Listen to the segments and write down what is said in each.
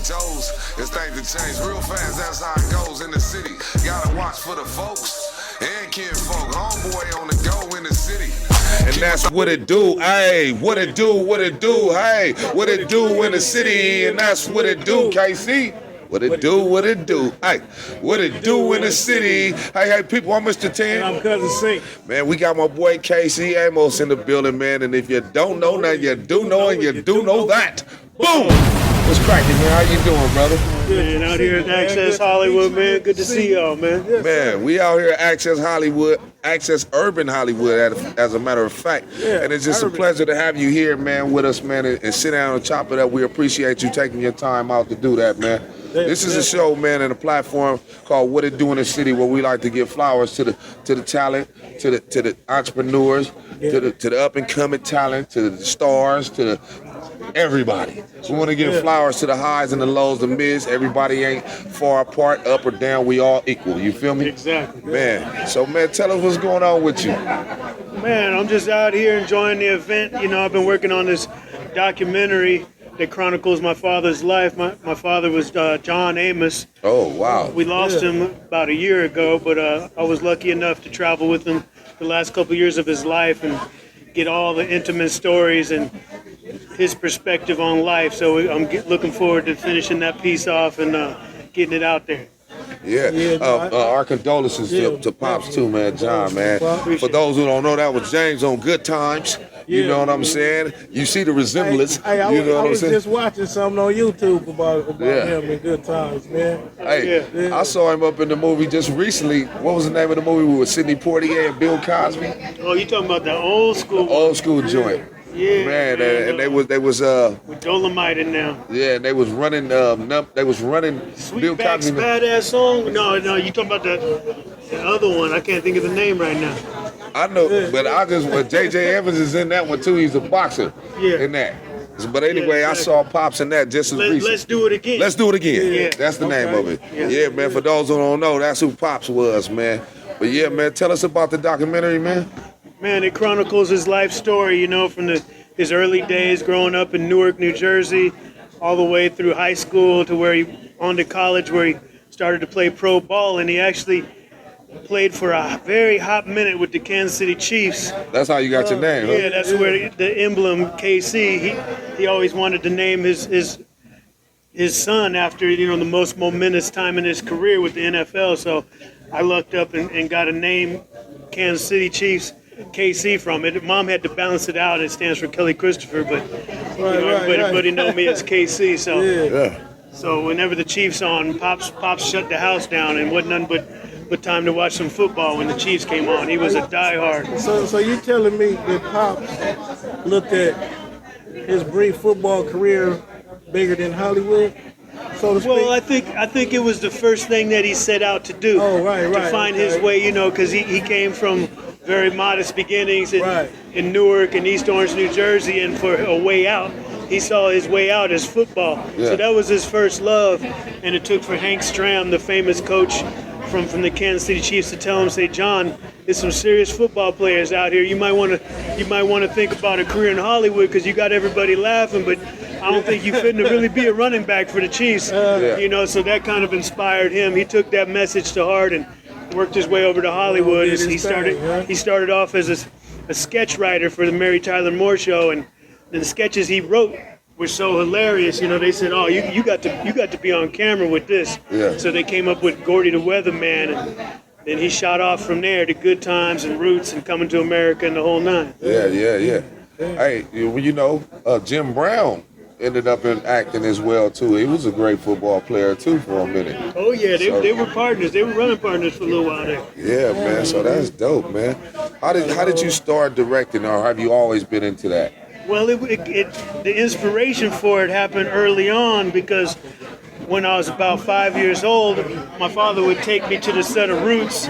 toes. It's things to change real fast, that's how it goes in the city. Gotta watch for the folks and kinfolk. Homeboy on the go in the city. And that's what it do, hey, what it do, hey, what it do in the city, and that's what it do, KC. What it do, hey, what it do in the city. Hey, people, I'm Mr. 10. And I'm Cousin C. Man, we got my boy KC Amos in the building, man, and if you don't know now, you do know, and you do know that. Boom! What's cracking, man? How you doing, brother? Man, out here at Access Hollywood, man. Good to see y'all, man. Man, we out here at Access Hollywood, Access Urban Hollywood, as a matter of fact. And it's just a pleasure to have you here, man, with us, man, and sit down and chop it up. We appreciate you taking your time out to do that, man. This is a show, man, and a platform called What It Do in the City, where we like to give flowers to the talent, to the entrepreneurs, to the up and coming talent, to the stars, to everybody. We want to give flowers to the highs and the lows, the mids. Everybody ain't far apart, up or down. We all equal. You feel me? Exactly. Man, so, man, tell us what's going on with you. Man, I'm just out here enjoying the event. You know, I've been working on this documentary that chronicles my father's life. My father was John Amos. Oh, wow. We lost him about a year ago, but I was lucky enough to travel with him the last couple years of his life and get all the intimate stories and his perspective on life. So I'm looking forward to finishing that piece off and getting it out there. Our condolences to Pops too, man, John, man. For those who don't know, that was James on Good Times. You know what I'm saying? You see the resemblance. I was just watching something on YouTube about him in Good Times, man. I saw him up in the movie just recently. What was the name of the movie with Sidney Poitier and Bill Cosby? Oh, you talking about the old school? The old school joint. Yeah, man, and they was with Dolomite in now. Yeah, and they was running Bill Sweetback's Cosby. Badass Song. No, you talking about the other one? I can't think of the name right now. I know, but J.J. Evans is in that one too. He's a boxer in that. But anyway, I saw Pops in that just as recent. Let's do it again. Let's do it again. That's the name of it. Yeah, man. For those who don't know, that's who Pops was, man. But yeah, man, tell us about the documentary, man. Man, it chronicles his life story, you know, from his early days growing up in Newark, New Jersey, all the way through high school to where on to college, where he started to play pro ball, and he actually played for a very hot minute with the Kansas City Chiefs. That's how you got your name, huh? Yeah, that's where the emblem KC. He always wanted to name his son after, you know, the most momentous time in his career with the NFL. So I lucked up and got a name, Kansas City Chiefs. KC from it. Mom had to balance it out. It stands for Kelly Christopher, but everybody know me as KC. So so whenever the Chiefs on, Pops shut the house down and wasn't nothing but time to watch some football when the Chiefs came on. He was a diehard. So you telling me that Pops looked at his brief football career bigger than Hollywood, so to speak? Well, I think it was the first thing that he set out to do. To find his way, you know, because he came from very modest beginnings in Newark and East Orange, New Jersey, and for a way out, he saw his way out as football. So that was his first love, and it took for Hank Stram, the famous coach from the Kansas City Chiefs, to tell him, say, John, there's some serious football players out here. You might want to think about a career in Hollywood because you got everybody laughing, but I don't think you fit to really be a running back for the Chiefs. You know, so that kind of inspired him. He took that message to heart and worked his way over to Hollywood. He started off as a sketch writer for the Mary Tyler Moore Show, and the sketches he wrote were so hilarious. You know, they said, "Oh, you got to be on camera with this." So they came up with Gordy the Weatherman, and then he shot off from there to Good Times and Roots and Coming to America and the whole nine. Hey, you know, Jim Brown ended up in acting as well too. He was a great football player too for a minute. Oh yeah, they were partners. They were running partners for a little while there. Yeah, man. So that's dope, man. How did you start directing, or have you always been into that? Well, the inspiration for it happened early on because when I was about 5 years old, my father would take me to the set of Roots.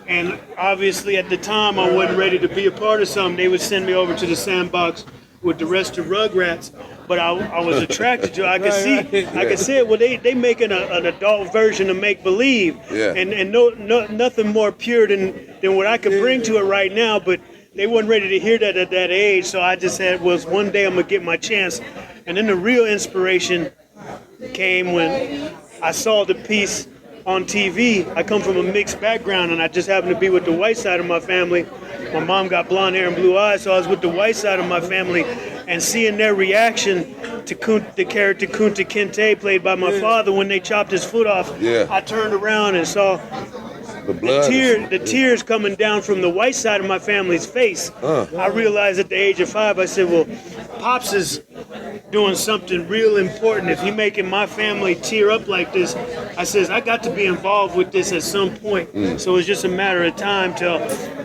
And obviously at the time I wasn't ready to be a part of something. They would send me over to the sandbox with the rest of Rugrats, but I was attracted to it. I could see it. Well, they making an adult version of Make Believe, and nothing more pure than what I could bring to it right now. But they wasn't ready to hear that at that age, so I just said, well, one day I'm gonna get my chance. And then the real inspiration came when I saw the piece on TV. I come from a mixed background, and I just happened to be with the white side of my family. My mom got blonde hair and blue eyes, so I was with the white side of my family, and seeing their reaction to the character Kunta Kinte, played by my father, when they chopped his foot off. I turned around and saw the tears coming down from the white side of my family's face. I realized at the age of 5, I said, well, Pops is doing something real important. If he making my family tear up like this, I says, I got to be involved with this at some point. So it's just a matter of time till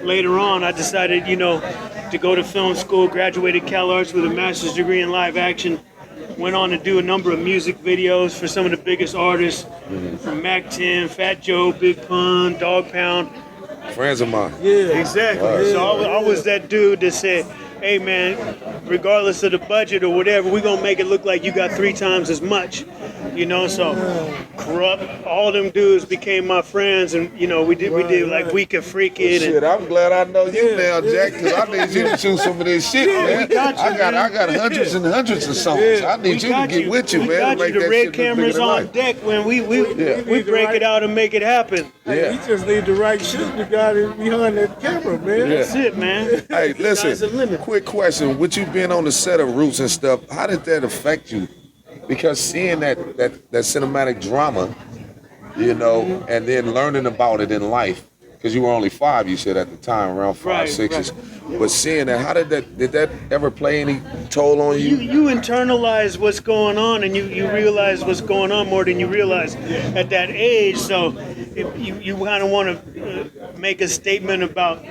later on I decided, to go to film school, graduated Cal Arts with a master's degree in live action, went on to do a number of music videos for some of the biggest artists, from Mac 10, Fat Joe, Big Pun, Dog Pound. Friends of mine. Yeah, exactly. Right. So I was that dude that said, hey man, regardless of the budget or whatever, we're gonna make it look like you got 3 times as much. So Corrupt, all them dudes became my friends, and we did like We Can Freak It. Shit, I'm glad I know you now, Jack, because I need you to shoot some of this shit, man. I got hundreds and hundreds of songs. I need you to get with you, man. We got you. The red cameras on deck when we break it out and make it happen. Yeah. You just need the right shooting guy behind that camera, man. That's it, man. Hey, listen, quick question. With you being on the set of Roots and stuff, how did that affect you? Because seeing that cinematic drama, and then learning about it in life, because you were only 5, you said at the time, around 5, 6. Right. But seeing that, did that ever play any toll on you? You internalize what's going on, and you realize what's going on more than you realize at that age. So if you kind of want to make a statement about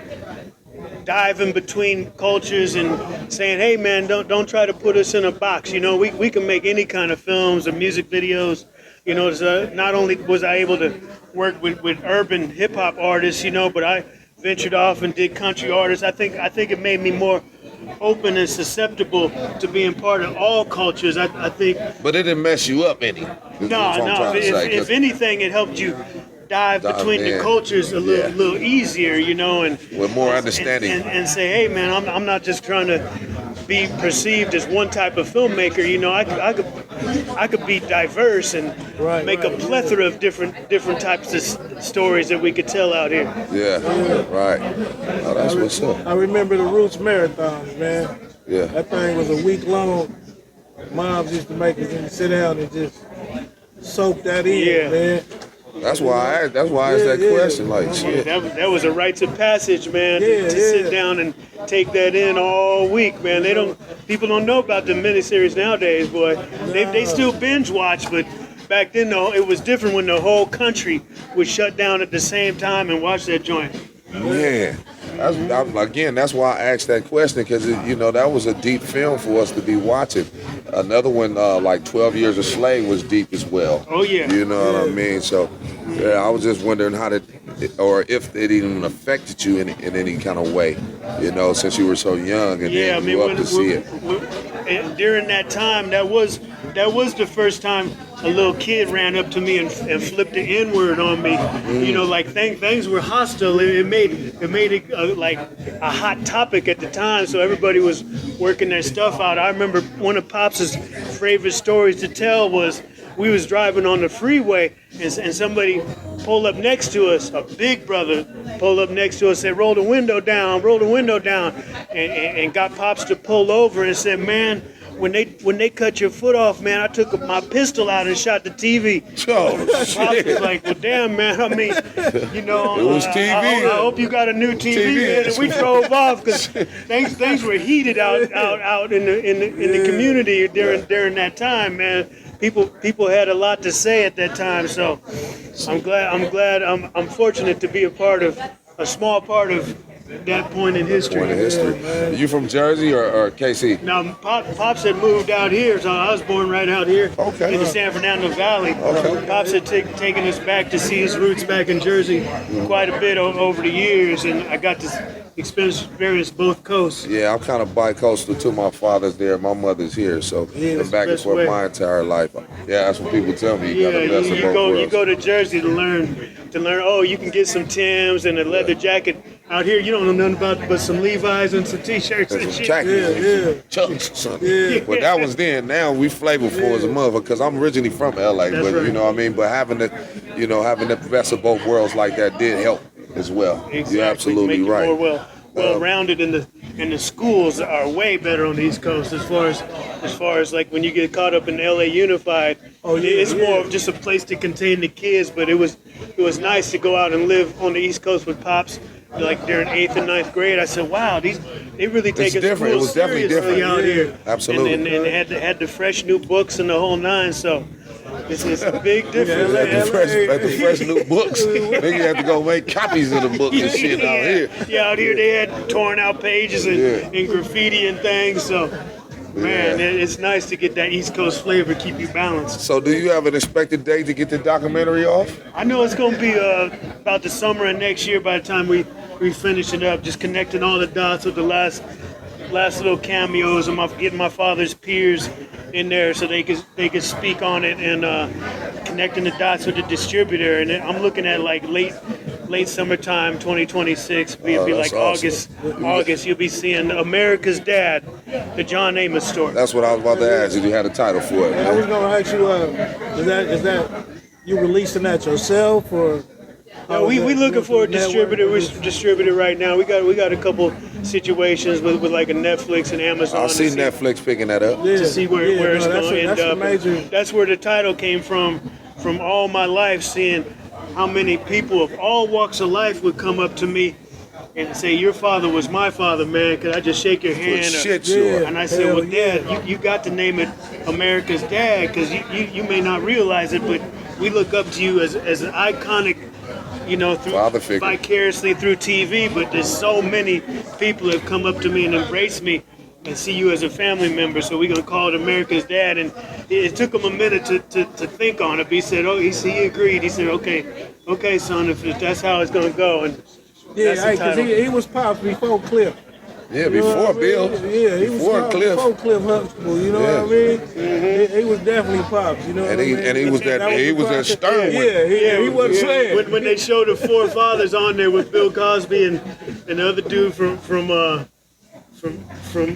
diving between cultures and saying, hey man, don't try to put us in a box. We can make any kind of films or music videos. So not only was I able to work with urban hip hop artists, but I ventured off and did country artists. I think it made me more open and susceptible to being part of all cultures. I think. But it didn't mess you up any. No. If anything, it helped you dive between the cultures a little easier, and with more understanding, and say, hey man, I'm not just trying to be perceived as one type of filmmaker. I could be diverse and make a plethora of different types of stories that we could tell out here. Yeah, right. Oh, that's what's up. I remember the Roots marathons, man. Yeah, that thing was a week long. Moms used to make us sit down and just soak that in, man. That's why I asked that question. Like, shit. That was a rites of passage, man. To sit down and take that in all week, man. People don't know about the miniseries nowadays, boy. They still binge watch, but back then, though, it was different when the whole country would shut down at the same time and watch that joint. Man, that's why I asked that question, because that was a deep film for us to be watching. Another one, like 12 Years a Slave, was deep as well. Oh yeah. You know what I mean? So, I was just wondering or if it even affected you in any kind of way. Since you were so young and then you grew up to see it. During that time, that was the first time a little kid ran up to me and flipped the N-word on me. Like things were hostile. It made it like a hot topic at the time, so everybody was working their stuff out. I remember one of Pops' favorite stories to tell was we was driving on the freeway and somebody pulled up next to us, a big brother pulled up next to us, said, roll the window down, and got Pops to pull over and said, man, when they cut your foot off, man, I took my pistol out and shot the TV. Oh, Pops was like, well, damn, man, I mean, it was TV. I hope you got a new TV, man. And we drove off because things were heated out in the community during that time, man. People had a lot to say at that time, so I'm fortunate to be a small part of that point in history. Are you from Jersey or KC? Now, Pops had moved out here, so I was born right out here in the San Fernando Valley. Okay. Pops had taken us back to see his roots back in Jersey quite a bit over the years, and I got to experience both coasts. Yeah, I'm kind of bi-coastal too. My father's there, my mother's here, so been back and forth my entire life. Yeah, that's what people tell me. You got the best of both worlds. You go to Jersey to learn. Oh, you can get some Timbs and a leather jacket Out here, you don't know nothing about but some Levi's and some T-shirts and shit. Chucks or something. But that was then. Now we flavorful as a mother, because I'm originally from LA. That's but right. you know what I mean. But having the best of both worlds like that did help as well. Exactly. You're absolutely Make you right. more well-rounded, and the schools are way better on the East Coast as far as like when you get caught up in LA Unified. It's more of just a place to contain the kids. But it was nice to go out and live on the East Coast with Pops. Like during 8th and 9th grade, I said, "Wow, they really take it different. It was definitely seriously different. out here." Absolutely. And they had the fresh new books and the whole nine. So it's a big difference. At the fresh new books, nigga had to go make copies of the books and shit out here. Yeah, out here they had torn out pages and graffiti and things. So, man, it's nice to get that East Coast flavor, keep you balanced. So, do you have an expected date to get the documentary off? I know it's going to be about the summer of next year by the time we finish it up. Just connecting all the dots with the last little cameos and getting my father's peers in there so they could speak on it, and connecting the dots with the distributor. And I'm looking at like late summertime 2026. It'll be like awesome. August. You'll be seeing America's Dad, the John Amos story. That's what I was about to ask. Did you have a title for it? I was going to ask you, is that you releasing that yourself, or? No, we looking for a distributor. We're distributor right now. We got a couple situations with like a Netflix and Amazon. I see Netflix picking that up. To see where it's going to end up. Major. That's where the title came from all my life, seeing how many people of all walks of life would come up to me and say, "Your father was my father, man. Could I just shake your hand?" Shit, sure. And I said, "Well, Dad, you got to name it America's Dad, because you may not realize it, but we look up to you as an iconic, through vicariously through TV, but there's so many people that have come up to me and embrace me and see you as a family member, so we're gonna call it America's Dad." And it took him a minute to think on it, but he said, he agreed. He said, okay, son, if that's how it's gonna go. And because he was Pops before Cliff. Yeah, before Bill. Yeah, he before was Cliff. Before Cliff Huxtable, you know what I mean? Mm-hmm. He was definitely Pops, you know what I mean? And he was that stern one. He wasn't playing. When they showed the four fathers on there with Bill Cosby and the other dude from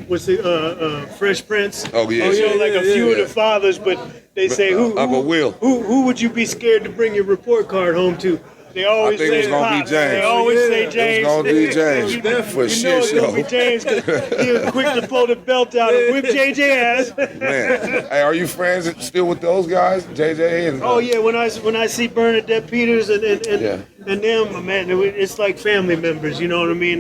what's the Fresh Prince. Oh yeah. They showed a few of the fathers, but they say Uncle Will. Who would you be scared to bring your report card home to? They always I think say it's gonna be Pops. James. They always say James. It's gonna be James for You know shit it's gonna show. be James, because he was quick to pull the belt out and whip JJ ass. Man, hey, are you friends still with those guys, JJ? And, Oh yeah, when I see Bernadette Peters and them, man, it's like family members. You know what I mean?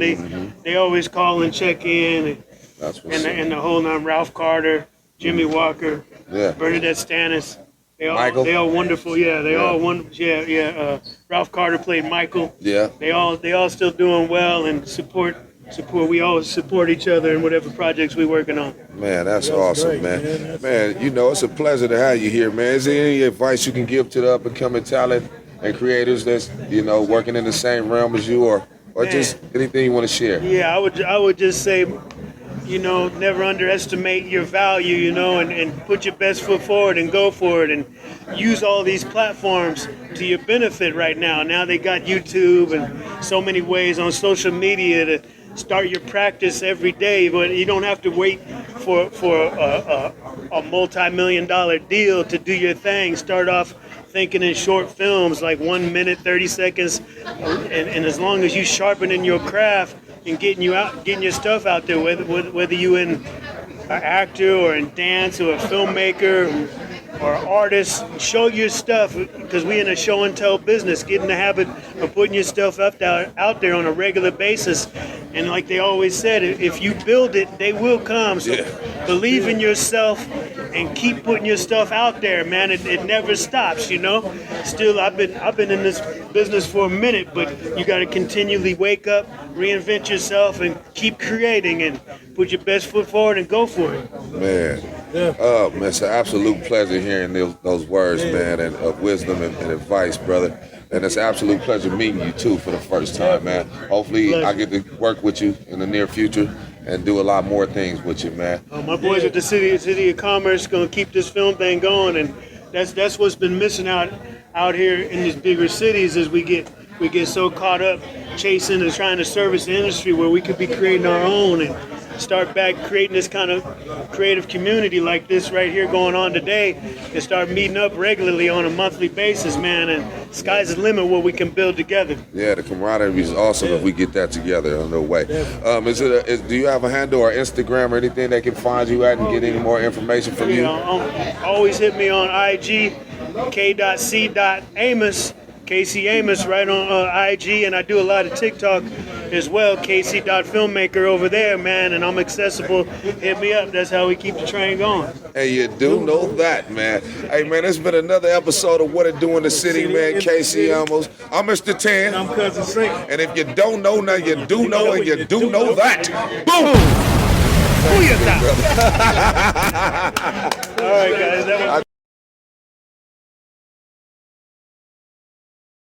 They always call and check in, That's what's up. and the whole nine. Ralph Carter, Jimmy Walker, Bernadette Stannis. They all wonderful. Yeah, they all wonderful. Yeah. Ralph Carter played Michael. Yeah. They all still doing well and support. We always support each other in whatever projects we're working on. Man, that's awesome, man. Man, it's a pleasure to have you here, man. Is there any advice you can give to the up and coming talent and creators that's working in the same realm as you, or just anything you want to share? Yeah, I would just say, never underestimate your value, and put your best foot forward and go for it, and use all these platforms to your benefit right now. Now they got YouTube and so many ways on social media to start your practice every day, but you don't have to wait for a multi-million-dollar deal to do your thing. Start off thinking in short films, like 1 minute, 30 seconds, and as long as you sharpening your craft and getting your stuff out there, whether you in an actor or in dance or a filmmaker or artist, show your stuff, because we in a show and tell business. Get in the habit of putting your stuff out there on a regular basis. And like they always said, if you build it, they will come. So believe in yourself and keep putting your stuff out there, man. It never stops, Still, I've been in this business for a minute, but you got to continually wake up, reinvent yourself, and keep creating, and put your best foot forward and go for it. Man, man, it's an absolute pleasure hearing those words, man, and of wisdom and advice, brother. And it's an absolute pleasure meeting you too for the first time, man. Hopefully, I get to work with you in the near future and do a lot more things with you, man. My boys at the City of Commerce gonna keep this film thing going, and that's what's been missing out here in these bigger cities, as we get we get so caught up chasing and trying to service the industry where we could be creating our own and start back creating this kind of creative community like this right here going on today, and start meeting up regularly on a monthly basis, man, and sky's the limit what we can build together. Yeah, the camaraderie is awesome if we get that together. No way. Do you have a handle or Instagram or anything they can find you at and get any more information from you? Always hit me on IG, k.c. Amos, KC Amos right on IG, and I do a lot of TikTok as well, KC.filmmaker over there, man, and I'm accessible. Hit me up. That's how we keep the train going. Hey, you do know that, man. Hey, man, it's been another episode of What It Do in the City, man. KC Amos. I'm Mr. 10. And I'm Cousin Sink. And if you don't know, now you do know, and you do know that. Boom! All right, guys. That was